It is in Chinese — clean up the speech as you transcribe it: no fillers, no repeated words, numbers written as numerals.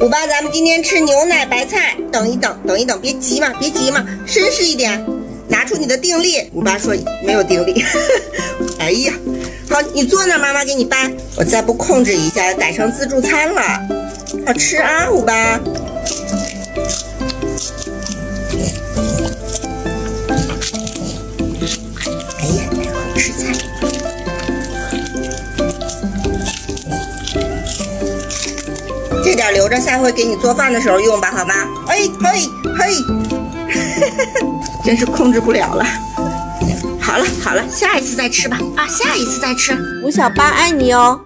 五八，咱们今天吃牛奶白菜。等一等，等一等，别急嘛，别急嘛，绅士一点，拿出你的定力。五八说没有定力。哎呀，好，你坐那儿，妈妈给你掰。我再不控制一下，改成自助餐了。好吃啊，五八。哎呀，好吃菜。这点留着，下回给你做饭的时候用吧，好吧？嘿，真是控制不了了。好了，下一次再吃吧。啊，下一次再吃。吴小八爱你哦。